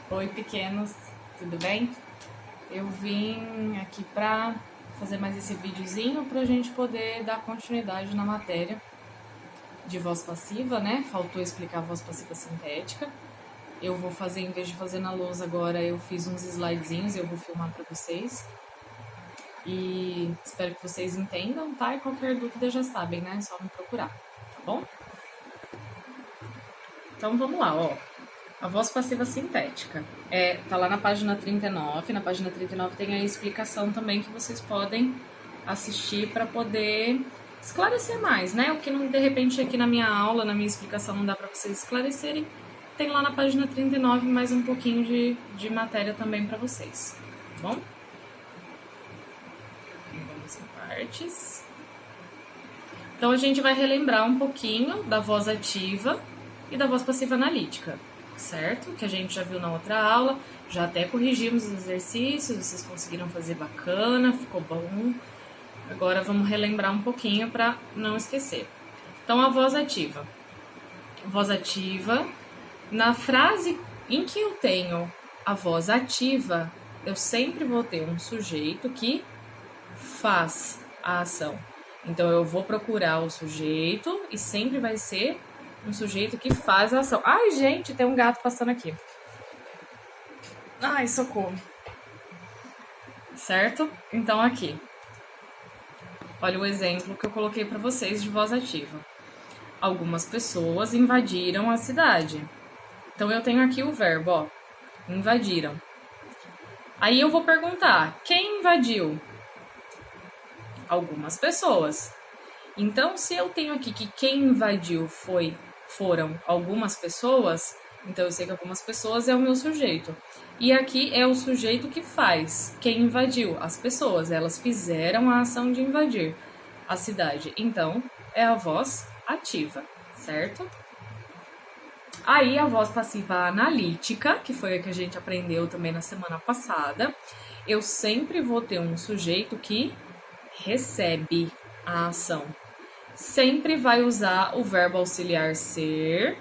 Oi, pequenos, tudo bem? Eu vim aqui pra fazer mais esse videozinho pra gente poder dar continuidade na matéria de voz passiva, né? Faltou explicar a voz passiva sintética. Eu vou fazer, em vez de fazer na lousa agora, eu fiz uns slidezinhos e eu vou filmar pra vocês. E espero que vocês entendam, tá? E qualquer dúvida já sabem, né? É só me procurar, tá bom? Então vamos lá, ó. A voz passiva sintética. Tá lá na página 39. Na página 39 tem a explicação também que vocês podem assistir para poder esclarecer mais, né? O que não, de repente aqui na minha aula, na minha explicação, não dá para vocês esclarecerem, tem lá na página 39 mais um pouquinho de matéria também para vocês, tá bom? Vamos em partes. Então a gente vai relembrar um pouquinho da voz ativa e da voz passiva analítica, certo? Que a gente já viu na outra aula, já até corrigimos os exercícios, vocês conseguiram fazer bacana, ficou bom. Agora vamos relembrar um pouquinho para não esquecer. Então, a voz ativa. Voz ativa, na frase em que eu tenho a voz ativa, eu sempre vou ter um sujeito que faz a ação. Então, eu vou procurar o sujeito e sempre vai ser um sujeito que faz a ação. Ai, gente, tem um gato passando aqui. Ai, socorro. Certo? Então, aqui. Olha o exemplo que eu coloquei para vocês de voz ativa. Algumas pessoas invadiram a cidade. Então, eu tenho aqui o verbo, ó. Invadiram. Aí eu vou perguntar, quem invadiu? Algumas pessoas. Então, se eu tenho aqui que quem invadiu foram algumas pessoas, então eu sei que algumas pessoas é o meu sujeito. E aqui é o sujeito que faz. Quem invadiu? As pessoas. Elas fizeram a ação de invadir a cidade. Então, é a voz ativa, certo? Aí, a voz passiva analítica, que foi a que a gente aprendeu também na semana passada, eu sempre vou ter um sujeito que recebe a ação. Sempre vai usar o verbo auxiliar ser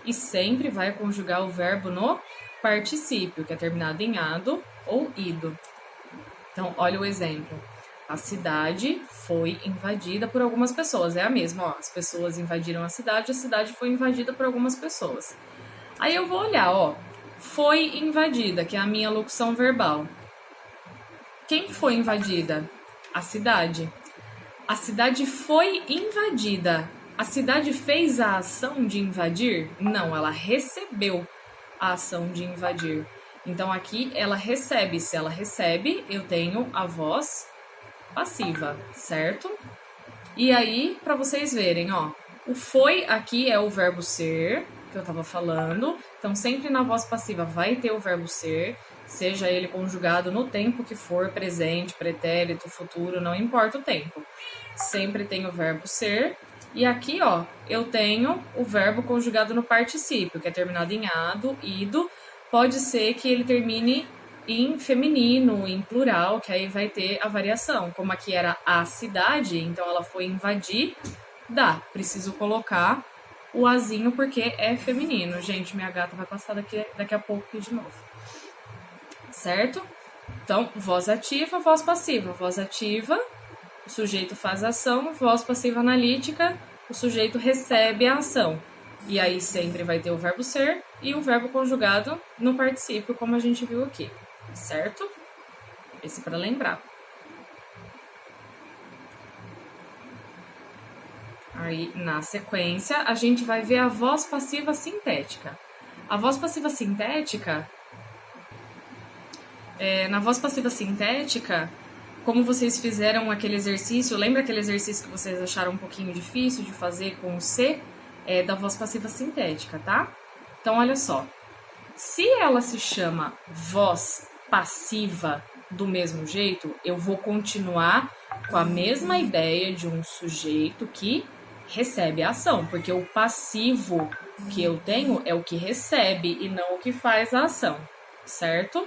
e sempre vai conjugar o verbo no particípio, que é terminado em ado ou ido. Então, olha o exemplo. A cidade foi invadida por algumas pessoas. É a mesma, ó. As pessoas invadiram a cidade foi invadida por algumas pessoas. Aí eu vou olhar, ó. Foi invadida, que é a minha locução verbal. Quem foi invadida? A cidade. A cidade foi invadida. A cidade fez a ação de invadir? Não, ela recebeu a ação de invadir. Então, aqui ela recebe. Se ela recebe, eu tenho a voz passiva, certo? E aí, para vocês verem, ó, o foi aqui é o verbo ser, que eu tava falando. Então, sempre na voz passiva vai ter o verbo ser, seja ele conjugado no tempo que for, presente, pretérito, futuro, não importa o tempo. Sempre tem o verbo ser. E aqui, ó, eu tenho o verbo conjugado no particípio, que é terminado em ado, ido. Pode ser que ele termine em feminino, em plural, que aí vai ter a variação. Como aqui era a cidade, então ela foi invadir, preciso colocar o azinho porque é feminino. Gente, minha gata vai passar daqui a pouco aqui de novo. Certo? Então, voz ativa, voz passiva. Voz ativa, o sujeito faz a ação. Voz passiva analítica, o sujeito recebe a ação. E aí sempre vai ter o verbo ser e o verbo conjugado no particípio, como a gente viu aqui. Certo? Esse para lembrar. Aí, na sequência, a gente vai ver a voz passiva sintética. A voz passiva sintética... na voz passiva sintética, como vocês fizeram aquele exercício, lembra aquele exercício que vocês acharam um pouquinho difícil de fazer com o C? É da voz passiva sintética, tá? Então, olha só. Se ela se chama voz passiva do mesmo jeito, eu vou continuar com a mesma ideia de um sujeito que recebe a ação, porque o passivo que eu tenho é o que recebe e não o que faz a ação, certo?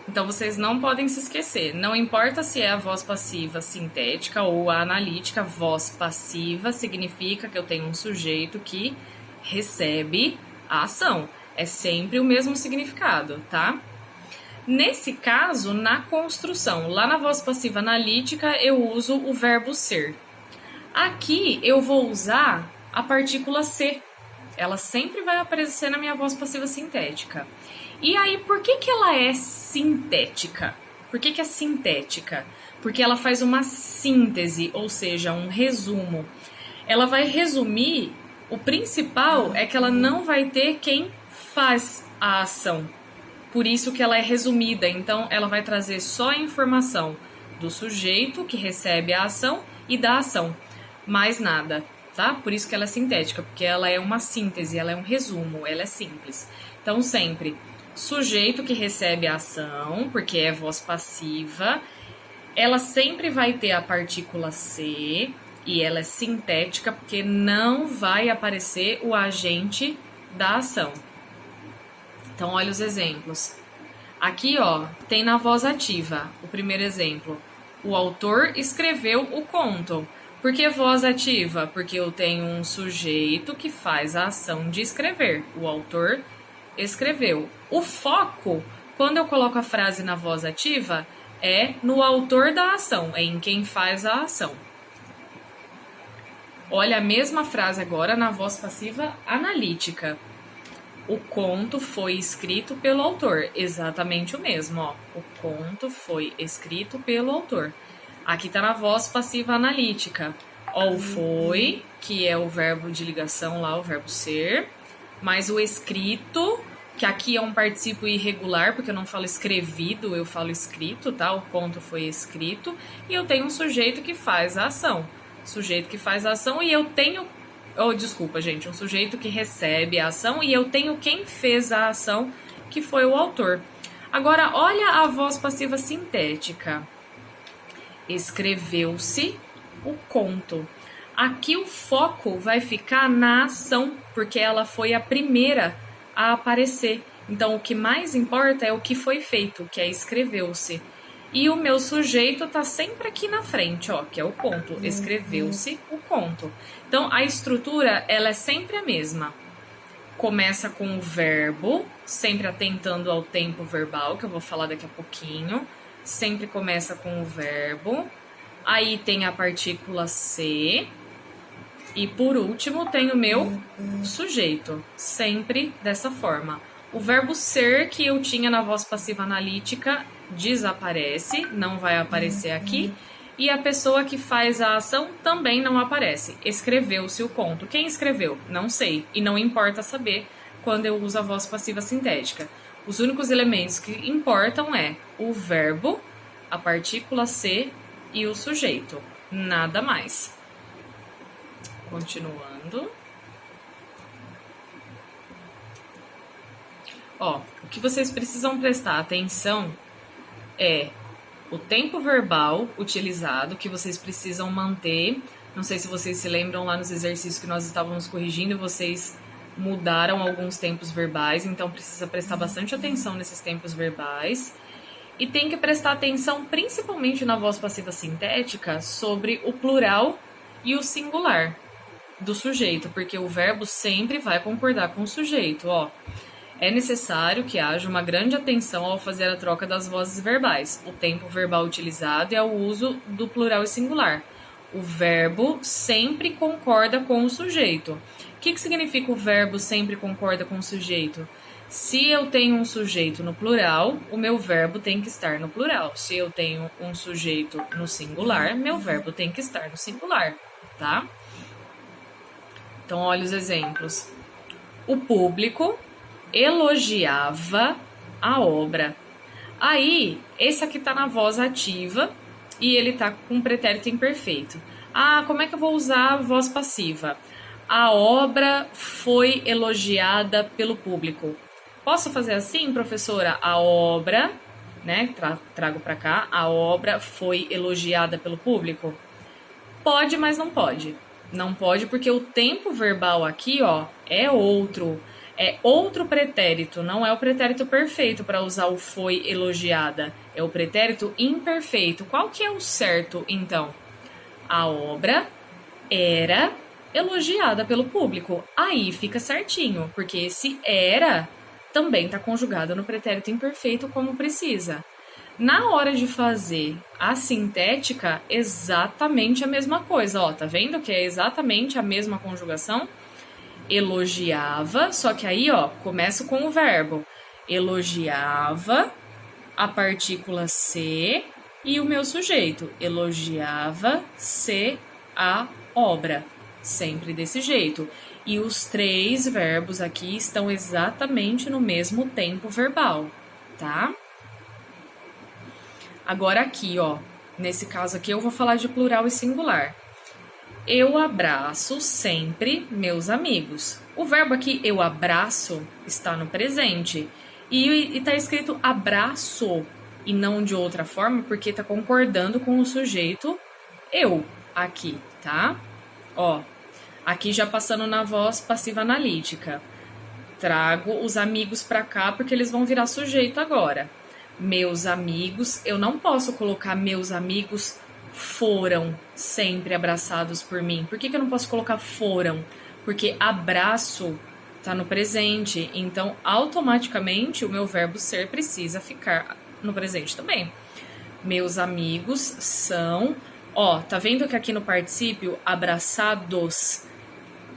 Então, vocês não podem se esquecer, não importa se é a voz passiva sintética ou a analítica, voz passiva significa que eu tenho um sujeito que recebe a ação. É sempre o mesmo significado, tá? Nesse caso, na construção, lá na voz passiva analítica, eu uso o verbo ser. Aqui eu vou usar a partícula ser. Ela sempre vai aparecer na minha voz passiva sintética. E aí, por que ela é sintética? Por que é sintética? Porque ela faz uma síntese, ou seja, um resumo. Ela vai resumir, o principal é que ela não vai ter quem faz a ação. Por isso que ela é resumida, então ela vai trazer só a informação do sujeito que recebe a ação e da ação. Mais nada, tá? Por isso que ela é sintética, porque ela é uma síntese, ela é um resumo, ela é simples. Então, sempre, sujeito que recebe a ação, porque é voz passiva, ela sempre vai ter a partícula ser, e ela é sintética, porque não vai aparecer o agente da ação. Então, olha os exemplos. Aqui, ó, tem na voz ativa, o primeiro exemplo. O autor escreveu o conto. Por que voz ativa? Porque eu tenho um sujeito que faz a ação de escrever. O autor escreveu. O foco, quando eu coloco a frase na voz ativa, é no autor da ação, é em quem faz a ação. Olha a mesma frase agora na voz passiva analítica. O conto foi escrito pelo autor. Exatamente o mesmo, ó. O conto foi escrito pelo autor. Aqui tá na voz passiva analítica. Ó, o foi, que é o verbo de ligação lá, o verbo ser. Mas o escrito, que aqui é um particípio irregular, porque eu não falo escrevido, eu falo escrito, tá? O conto foi escrito. E eu tenho um sujeito que faz a ação. Sujeito que faz a ação e eu tenho... desculpa, gente, um sujeito que recebe a ação e eu tenho quem fez a ação, que foi o autor. Agora, olha a voz passiva sintética. Escreveu-se o conto. Aqui o foco vai ficar na ação, porque ela foi a primeira a aparecer. Então, o que mais importa é o que foi feito, que é escreveu-se. E o meu sujeito tá sempre aqui na frente, ó, que é o conto. Escreveu-se o conto. Então, a estrutura, ela é sempre a mesma. Começa com o verbo, sempre atentando ao tempo verbal, que eu vou falar daqui a pouquinho. Sempre começa com o verbo. Aí tem a partícula ser. E por último tem o meu sujeito. Sempre dessa forma. O verbo ser que eu tinha na voz passiva analítica desaparece, não vai aparecer aqui. E a pessoa que faz a ação também não aparece. Escreveu-se o conto. Quem escreveu? Não sei. E não importa saber quando eu uso a voz passiva sintética. Os únicos elementos que importam é o verbo, a partícula ser e o sujeito. Nada mais. Continuando. Ó, o que vocês precisam prestar atenção é o tempo verbal utilizado, que vocês precisam manter. Não sei se vocês se lembram lá nos exercícios que nós estávamos corrigindo, vocês mudaram alguns tempos verbais, então precisa prestar bastante atenção nesses tempos verbais. E tem que prestar atenção principalmente na voz passiva sintética sobre o plural e o singular do sujeito, porque o verbo sempre vai concordar com o sujeito, ó. É necessário que haja uma grande atenção ao fazer a troca das vozes verbais. O tempo verbal utilizado é o uso do plural e singular. O verbo sempre concorda com o sujeito. O que significa o verbo sempre concorda com o sujeito? Se eu tenho um sujeito no plural, o meu verbo tem que estar no plural. Se eu tenho um sujeito no singular, meu verbo tem que estar no singular, tá? Então, olha os exemplos. O público elogiava a obra. Aí, esse aqui tá na voz ativa e ele tá com pretérito imperfeito. Ah, como é que eu vou usar a voz passiva? A obra foi elogiada pelo público. Posso fazer assim, professora? A obra, né? Trago para cá. A obra foi elogiada pelo público? Pode, mas não pode. Não pode porque o tempo verbal aqui, ó, é outro. É outro pretérito, não é o pretérito perfeito para usar o foi elogiada. É o pretérito imperfeito. Qual que é o certo, então? A obra era elogiada pelo público. Aí fica certinho, porque esse era também está conjugada no pretérito imperfeito como precisa. Na hora de fazer a sintética, exatamente a mesma coisa. Ó, tá vendo que é exatamente a mesma conjugação? Elogiava, só que aí, ó, começo com o verbo. Elogiava a partícula se e o meu sujeito. Elogiava-se a obra. Sempre desse jeito. E os 3 verbos aqui estão exatamente no mesmo tempo verbal, tá? Agora aqui, ó, nesse caso aqui eu vou falar de plural e singular. Eu abraço sempre meus amigos. O verbo aqui, eu abraço, está no presente. E está escrito abraço e não de outra forma, porque está concordando com o sujeito eu aqui, tá? Ó, aqui já passando na voz passiva analítica. Trago os amigos para cá porque eles vão virar sujeito agora. Meus amigos, eu não posso colocar meus amigos foram sempre abraçados por mim. Por que eu não posso colocar foram? Porque abraço tá no presente, então automaticamente o meu verbo ser precisa ficar no presente também. Meus amigos são, ó, tá vendo que aqui no particípio abraçados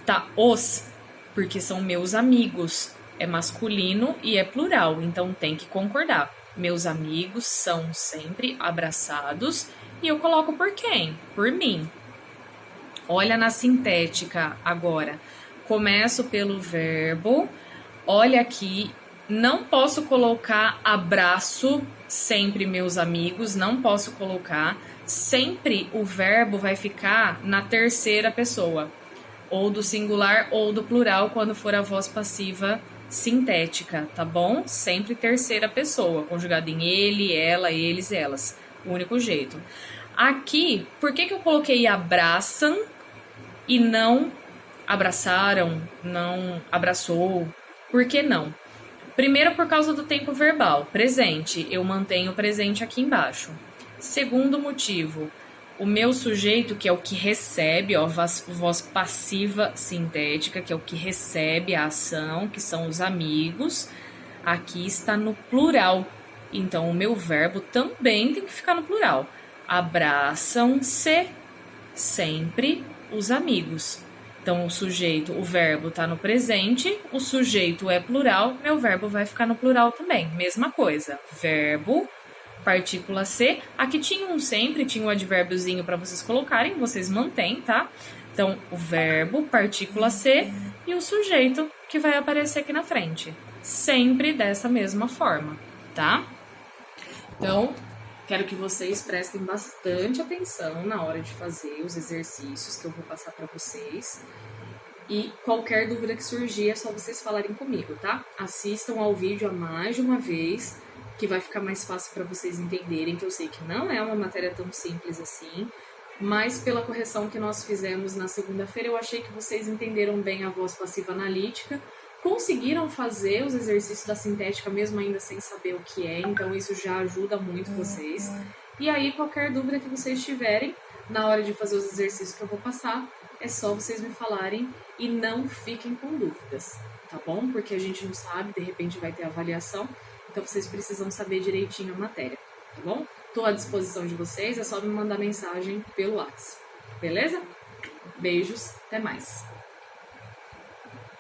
tá os, porque são meus amigos. É masculino e é plural, então tem que concordar. Meus amigos são sempre abraçados e eu coloco por quem? Por mim. Olha na sintética agora. Começo pelo verbo. Olha aqui, não posso colocar abraço sempre meus amigos, não posso colocar. Sempre o verbo vai ficar na terceira pessoa, ou do singular ou do plural quando for a voz passiva sintética, tá bom? Sempre terceira pessoa, conjugado em ele, ela, eles, elas. O único jeito. Aqui, por que eu coloquei abraçam e não abraçaram, não abraçou? Por que não? Primeiro, por causa do tempo verbal. Presente, eu mantenho o presente aqui embaixo. Segundo motivo, o meu sujeito, que é o que recebe, ó, voz passiva sintética, que é o que recebe a ação, que são os amigos, aqui está no plural. Então, o meu verbo também tem que ficar no plural. Abraçam-se sempre os amigos. Então, o sujeito, o verbo está no presente, o sujeito é plural, meu verbo vai ficar no plural também. Mesma coisa, verbo, partícula C. Aqui tinha um sempre, tinha um advérbiozinho para vocês colocarem, vocês mantêm, tá? Então, o verbo, partícula C e o sujeito que vai aparecer aqui na frente. Sempre dessa mesma forma, tá? Então, quero que vocês prestem bastante atenção na hora de fazer os exercícios que eu vou passar para vocês. E qualquer dúvida que surgir é só vocês falarem comigo, tá? Assistam ao vídeo a mais de uma vez, que vai ficar mais fácil para vocês entenderem, que eu sei que não é uma matéria tão simples assim, mas pela correção que nós fizemos na segunda-feira, eu achei que vocês entenderam bem a voz passiva analítica, conseguiram fazer os exercícios da sintética mesmo ainda sem saber o que é, então isso já ajuda muito vocês. E aí, qualquer dúvida que vocês tiverem na hora de fazer os exercícios que eu vou passar, é só vocês me falarem e não fiquem com dúvidas, tá bom? Porque a gente não sabe, de repente vai ter avaliação, então vocês precisam saber direitinho a matéria, tá bom? Estou à disposição de vocês, é só me mandar mensagem pelo WhatsApp, beleza? Beijos, até mais!